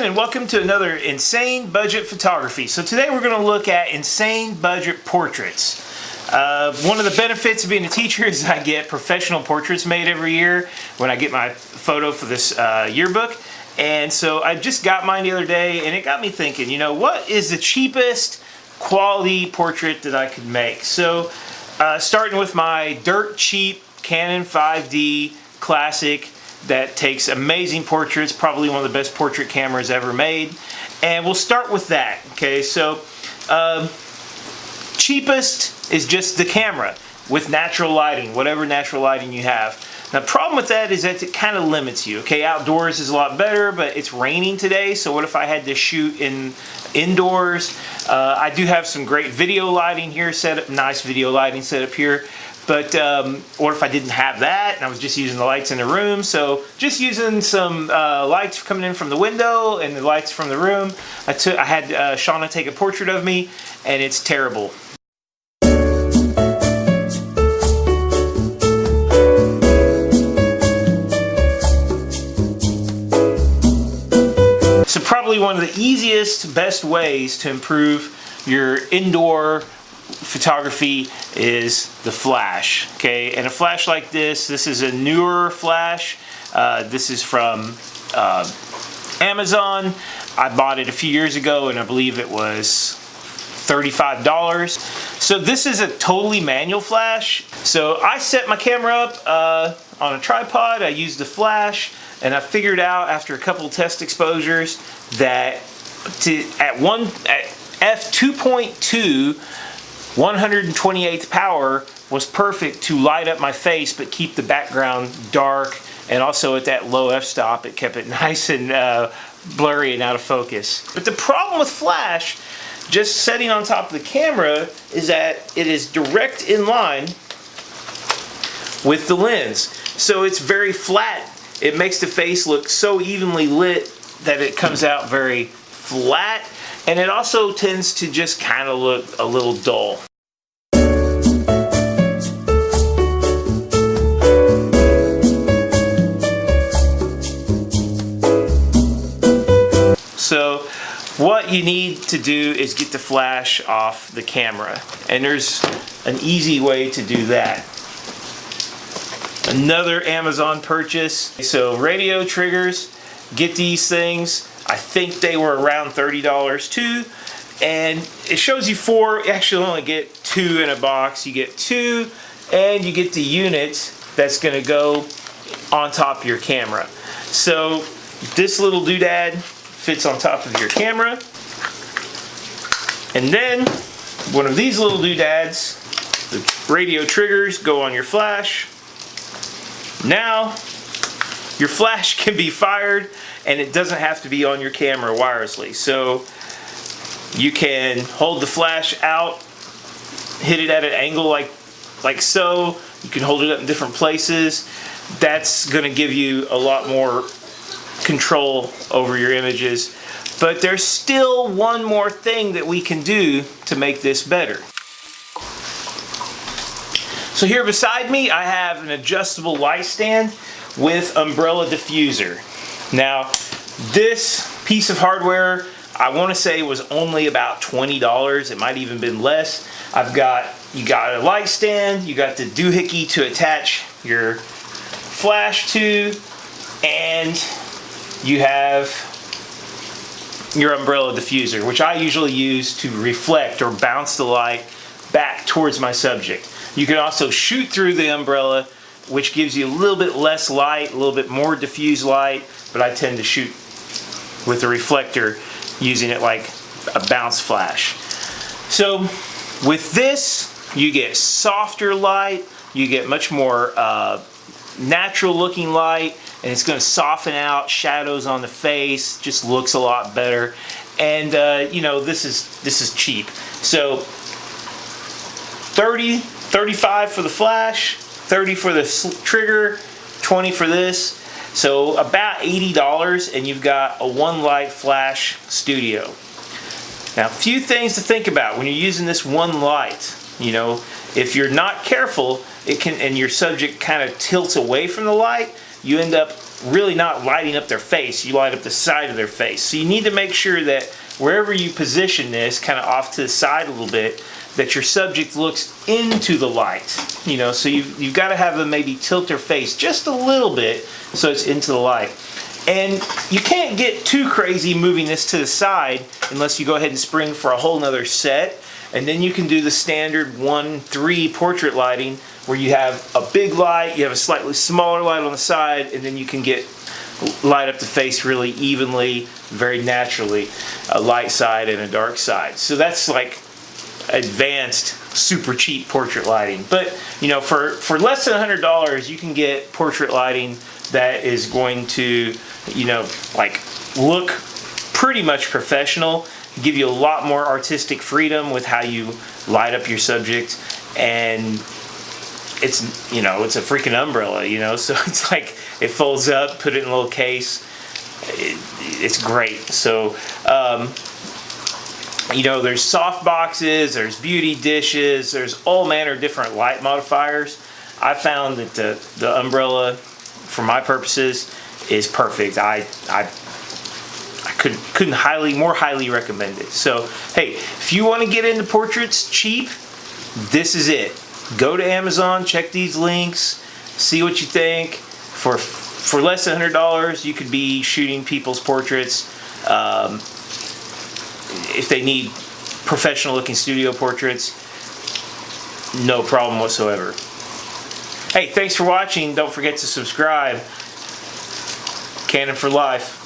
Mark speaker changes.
Speaker 1: and welcome to another Insane Budget Photography. So today we're going to look at insane budget portraits. One of the benefits of being a teacher is I get professional portraits made every year when I get my photo for this yearbook. And so I just got mine the other day, and it got me thinking, you know, what is the cheapest quality portrait that I could make? So starting with my dirt cheap Canon 5D Classic that takes amazing portraits, probably one of the best portrait cameras ever made. And we'll start with that, okay? So cheapest is just the camera with natural lighting, whatever natural lighting you have. Now, the problem with that is that it kind of limits you, okay? Outdoors is a lot better, but it's raining today, so what if I had to shoot indoors? I do have some great video lighting here set up, nice video lighting set up here. But or if I didn't have that and I was just using the lights in the room, so just using some lights coming in from the window and the lights from the room, I had Shauna take a portrait of me, and it's terrible. So probably one of the easiest, best ways to improve your indoor photography is the flash, okay? And a flash like this is a newer flash. This is from Amazon. I bought it a few years ago, and I believe it was $35. So this is a totally manual flash. So I set my camera up on a tripod. I used the flash, and I figured out after a couple test exposures that at f2.2 128th power was perfect to light up my face but keep the background dark, and also at that low f-stop it kept it nice and blurry and out of focus. But the problem with flash, just setting on top of the camera, is that it is direct in line with the lens. So it's very flat. It makes the face look so evenly lit that it comes out very flat. And it also tends to just kind of look a little dull. So what you need to do is get the flash off the camera. And there's an easy way to do that. Another Amazon purchase. So radio triggers, get these things. I think they were around $30 too, and it shows you 4. You actually only get 2 in a box. You get 2, and you get the unit that's going to go on top of your camera. So this little doodad fits on top of your camera, and then one of these little doodads, the radio triggers, go on your flash. Now your flash can be fired, and it doesn't have to be on your camera wirelessly. So you can hold the flash out, hit it at an angle like so. You can hold it up in different places. That's going to give you a lot more control over your images. But there's still one more thing that we can do to make this better. So here beside me, I have an adjustable light stand with umbrella diffuser. Now, this piece of hardware, I want to say was only about $20. It might even been less. You got a light stand, you got the doohickey to attach your flash to, and you have your umbrella diffuser, which I usually use to reflect or bounce the light back towards my subject. You can also shoot through the umbrella, which gives you a little bit less light, a little bit more diffused light, but I tend to shoot with a reflector using it like a bounce flash. So with this, you get softer light, you get much more natural looking light, and it's going to soften out shadows on the face, just looks a lot better. And you know, this is cheap. So 35 for the flash, 30 for the trigger, 20 for this. So about $80, and you've got a one light flash studio. Now, a few things to think about when you're using this one light. You know, if you're not careful, it can, and your subject kind of tilts away from the light, you end up really not lighting up their face. You light up the side of their face. So you need to make sure that wherever you position this, kind of off to the side a little bit, that your subject looks into the light. You know, so you've got to have them maybe tilt their face just a little bit so it's into the light. And you can't get too crazy moving this to the side unless you go ahead and spring for a whole nother set. And then you can do the standard 1-3 portrait lighting where you have a big light, you have a slightly smaller light on the side, and then you can light up the face really evenly, very naturally, a light side and a dark side. So that's like advanced, super cheap portrait lighting. But you know, for less than $100, you can get portrait lighting that is going to, you know, like look pretty much professional, give you a lot more artistic freedom with how you light up your subject, and it's, you know, it's a freaking umbrella, you know, so it's like it folds up, put it in a little case. It's great. So you know, there's soft boxes, there's beauty dishes, there's all manner of different light modifiers. I found that the umbrella, for my purposes, is perfect. I couldn't more highly recommend it. So hey, if you want to get into portraits cheap, this is it. Go to Amazon, check these links, see what you think. For less than $100, you could be shooting people's portraits. If they need professional looking studio portraits, no problem whatsoever. Hey, thanks for watching. Don't forget to subscribe. Canon for life.